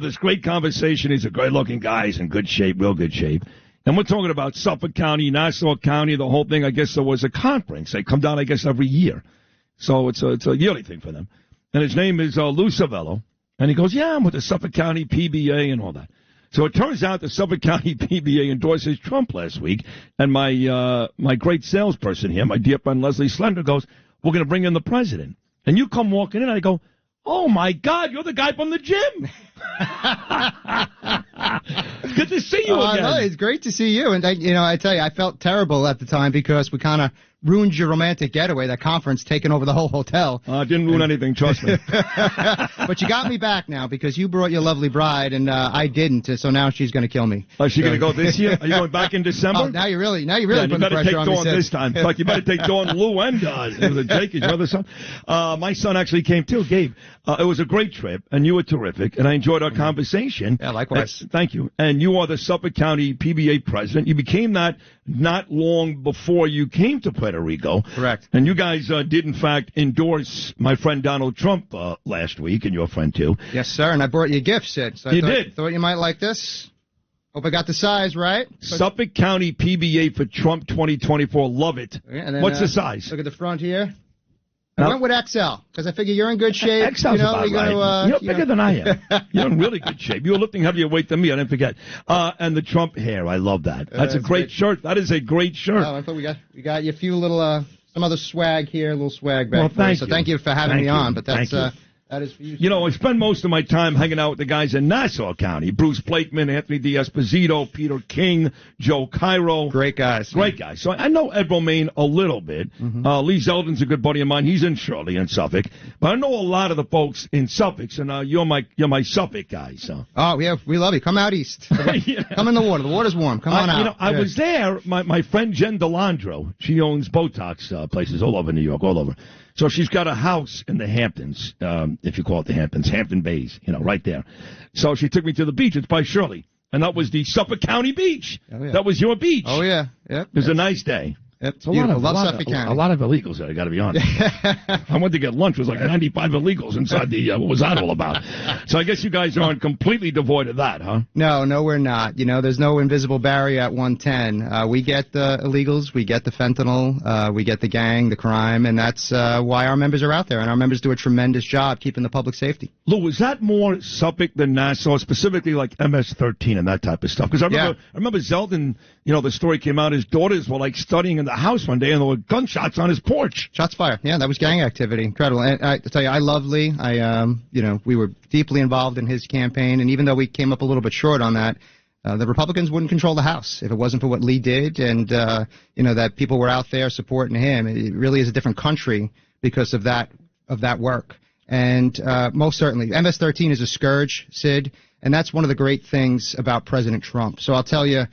This great conversation. He's a great-looking guy. He's in good shape, real good shape. And we're talking about Suffolk County, Nassau County, the whole thing. I guess there was a conference. They come down, I guess, every year. So it's a yearly thing for them. And his name is Lou Savello. And he goes, yeah, I'm with the Suffolk County PBA and all that. So it turns out the Suffolk County PBA endorses Trump last week. And my great salesperson here, my dear friend Leslie Slender, goes, we're going to bring in the president. And you come walking in, and I go, oh, my God, you're the guy from the gym. It's good to see you again. No, it's great to see you. And, I tell you, I felt terrible at the time because we kind of ruined your romantic getaway, that conference taking over the whole hotel. Didn't ruin anything, trust me. But you got me back now because you brought your lovely bride, and I didn't, so now she's going to kill me. Is she going to go this year? Are you going back in December? Oh, now you really putting the pressure on me. You better take Dawn this time. In fact, you better take Dawn, Lou, and Jake, his other son. My son actually came too, Gabe. It was a great trip, and you were terrific, and I enjoyed our conversation. Yeah, likewise. Thank you. And you are the Suffolk County PBA president. You became that not long before you came to Puerto Rico. Correct. And you guys did, in fact, endorse my friend Donald Trump last week, and your friend, too. Yes, sir, and I brought you a gift, Sid. So I thought you might like this. Hope I got the size right. Suffolk County PBA for Trump 2024. Love it. Yeah, and then, what's the size? Look at the front here. I went with XL because I figure you're in good shape. XL's about right. You're bigger than I am. You're in really good shape. You were lifting heavier weight than me. I didn't forget. And the Trump hair. I love that. That's a great shirt. That is a great shirt. Oh, I thought we got you a few little some other swag here, a little swag back. Well, thank you. So thank you for having me on. But that's that is for you. You know, I spend most of my time hanging out with the guys in Nassau County. Bruce Blakeman, Anthony D'Esposito, Peter King, Joe Cairo. Great guys. Great guys. So I know Ed Romaine a little bit. Mm-hmm. Lee Zeldin's a good buddy of mine. He's in Shirley in Suffolk. But I know a lot of the folks in Suffolk, and you're my Suffolk guy. So. Oh, we love you. Come out east. Yeah. Come in the water. The water's warm. Come on out. You know, I was there. My friend Jen DeLandro, she owns Botox places all over New York, all over. So she's got a house in the Hamptons, if you call it the Hamptons, Hampton Bays, right there. So she took me to the beach. It's by Shirley. And that was the Suffolk County beach. Oh, yeah. That was your beach. Oh, yeah. Yep. It was a nice day. Yep. It's a lot of illegals there, I got to be honest. I went to get lunch. It was like 95 illegals inside the, what was that all about? So I guess you guys aren't completely devoid of that, huh? No, we're not. There's no invisible barrier at 110. We get the illegals, we get the fentanyl, we get the gang, the crime, and that's why our members are out there, and our members do a tremendous job keeping the public safety. Lou, is that more Suffolk than Nassau, specifically like MS-13 and that type of stuff? Because I remember Zeldin, the story came out, his daughters were like studying in the house one day, and there were gunshots on his porch. Shots fired. Yeah, that was gang activity. Incredible. And I tell you, I love Lee. We were deeply involved in his campaign, and even though we came up a little bit short on that, the Republicans wouldn't control the House if it wasn't for what Lee did, and that people were out there supporting him. It really is a different country because of that work. And most certainly, MS-13 is a scourge, Sid, and that's one of the great things about President Trump. So I'll tell you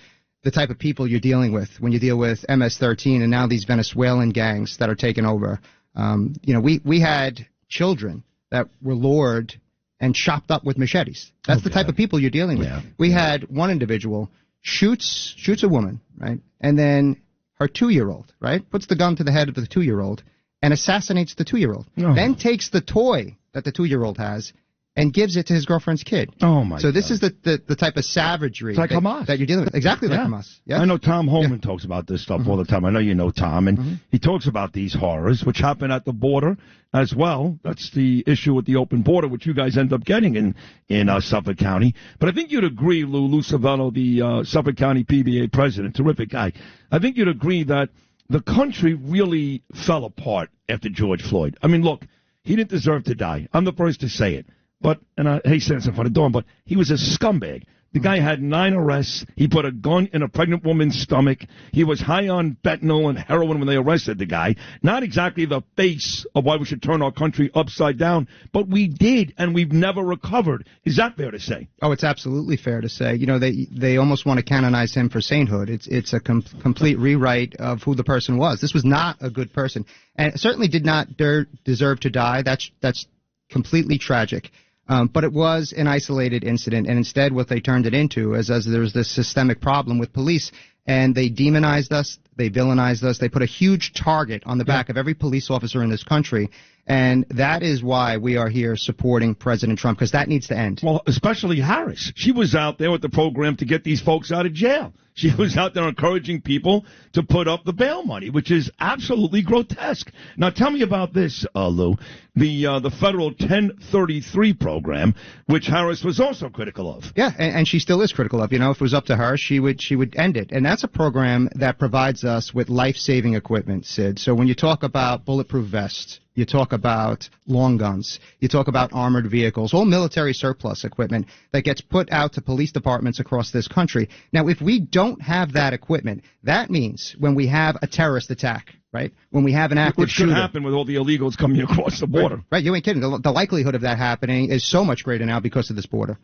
the type of people you're dealing with when you deal with MS-13 and now these Venezuelan gangs that are taking over. We had children that were lured and chopped up with machetes. That's the type of people you're dealing with. Yeah. We had one individual shoots a woman, right, and then her 2-year-old, right, puts the gun to the head of the 2-year-old and assassinates the 2-year-old. Oh. Then takes the toy that the 2-year-old has and gives it to his girlfriend's kid. Oh, my God. So this is the type of savagery like Hamas. that you're dealing with. Exactly like Hamas. Yes. I know Tom Holman talks about this stuff all the time. I know you know Tom, and he talks about these horrors, which happen at the border as well. That's the issue with the open border, which you guys end up getting in Suffolk County. But I think you'd agree, Lou Savello, the Suffolk County PBA president, terrific guy. I think you'd agree that the country really fell apart after George Floyd. I mean, look, he didn't deserve to die. I'm the first to say it. But, and I hate saying this in front of Dawn, but he was a scumbag. The guy had 9 arrests. He put a gun in a pregnant woman's stomach. He was high on fentanyl and heroin when they arrested the guy. Not exactly the face of why we should turn our country upside down, but we did, and we've never recovered. Is that fair to say? Oh, it's absolutely fair to say. They almost want to canonize him for sainthood. It's a complete rewrite of who the person was. This was not a good person, and certainly did not deserve to die. That's completely tragic. But it was an isolated incident, and instead what they turned it into is as there was this systemic problem with police, and they demonized us, they villainized us, they put a huge target on the back of every police officer in this country, And that is why we are here supporting President Trump, because that needs to end. Well, especially Harris. She was out there with the program to get these folks out of jail. She was out there encouraging people to put up the bail money, which is absolutely grotesque. Now, tell me about this, Lou. The federal 1033 program, which Harris was also critical of. Yeah, and she still is critical of. If it was up to her, she would end it. And that's a program that provides us with life-saving equipment, Sid. So when you talk about bulletproof vests, you talk about long guns, you talk about armored vehicles, all military surplus equipment that gets put out to police departments across this country. Now, if we don't have that equipment, that means when we have a terrorist attack, right, when we have an active shooter. Which could happen with all the illegals coming across the border. Right, you ain't kidding. The likelihood of that happening is so much greater now because of this border.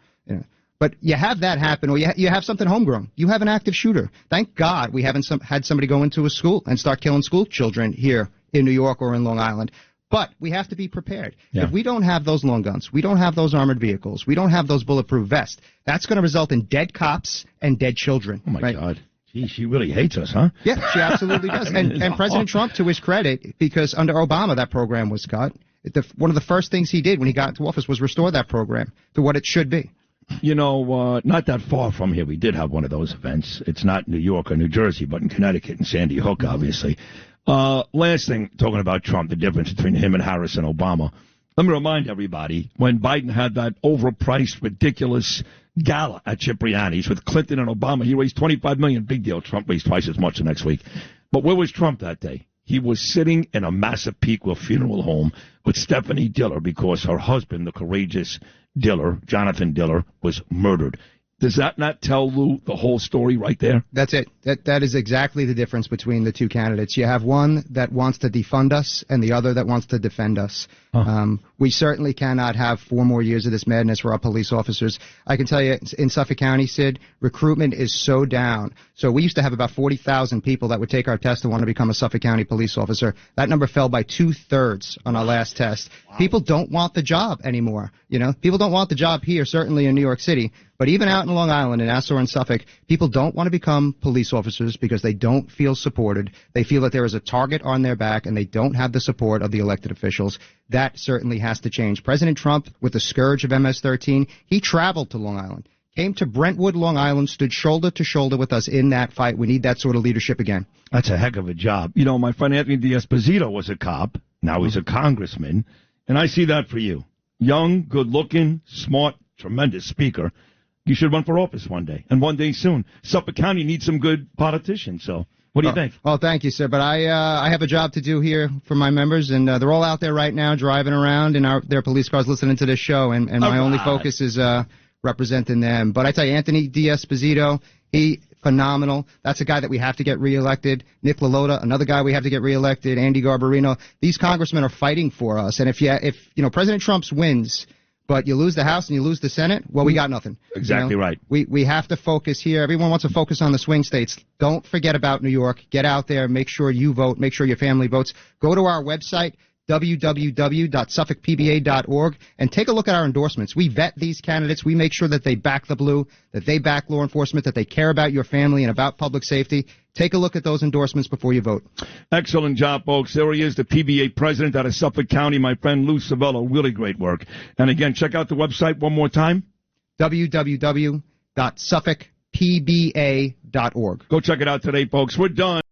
But you have that happen, or you have something homegrown. You have an active shooter. Thank God we haven't had somebody go into a school and start killing school children here in New York or in Long Island. But we have to be prepared. Yeah. If we don't have those long guns, we don't have those armored vehicles, we don't have those bulletproof vests, that's going to result in dead cops and dead children. Oh, my God. Gee, she really hates us, huh? Yeah, she absolutely does. And President Trump, to his credit, because under Obama that program was cut, one of the first things he did when he got into office was restore that program to what it should be. Not that far from here, we did have one of those events. It's not New York or New Jersey, but in Connecticut and Sandy Hook, obviously. Last thing, talking about Trump, the difference between him and Harris and Obama. Let me remind everybody, when Biden had that overpriced, ridiculous gala at Cipriani's with Clinton and Obama, he raised $25 million. Big deal. Trump raised twice as much the next week. But where was Trump that day? He was sitting in a Massapequa funeral home with Stephanie Diller because her husband, the courageous Diller, Jonathan Diller, was murdered. Does that not tell, Lou, the whole story right there? That's it. That is exactly the difference between the two candidates. You have one that wants to defund us and the other that wants to defend us. We certainly cannot have 4 more years of this madness for our police officers. I can tell you, in Suffolk County, Sid, recruitment is so down. So we used to have about 40,000 people that would take our test and want to become a Suffolk County police officer. That number fell by 2/3 on our last test. Wow. People don't want the job anymore. People don't want the job here, certainly in New York City. But even out in Long Island, in Nassau and Suffolk, people don't want to become police officers because they don't feel supported. They feel that there is a target on their back, and they don't have the support of the elected officials. That certainly has to change. President Trump, with the scourge of MS-13, he traveled to Long Island, came to Brentwood, Long Island, stood shoulder to shoulder with us in that fight. We need that sort of leadership again. That's a heck of a job. My friend Anthony D'Esposito was a cop. Now he's a congressman. And I see that for you. Young, good-looking, smart, tremendous speaker. You should run for office one day, and one day soon. Suffolk County needs some good politicians, so what do you think? Well, thank you, sir, but I have a job to do here for my members, and they're all out there right now driving around in their police cars listening to this show, and my only focus is representing them. But I tell you, Anthony D'Esposito, phenomenal. That's a guy that we have to get reelected. Nick LaLota, another guy we have to get reelected. Andy Garbarino. These congressmen are fighting for us, and if President Trump wins, but you lose the House and you lose the Senate, well, we got nothing. Exactly right. We have to focus here. Everyone wants to focus on the swing states. Don't forget about New York. Get out there. Make sure you vote. Make sure your family votes. Go to our website, www.suffolkpba.org, and take a look at our endorsements. We vet these candidates. We make sure that they back the blue, that they back law enforcement, that they care about your family and about public safety. Take a look at those endorsements before you vote. Excellent job, folks. There he is, the PBA president out of Suffolk County, my friend Lou Savello. Really great work. And again, check out the website one more time. www.suffolkpba.org. Go check it out today, folks. We're done.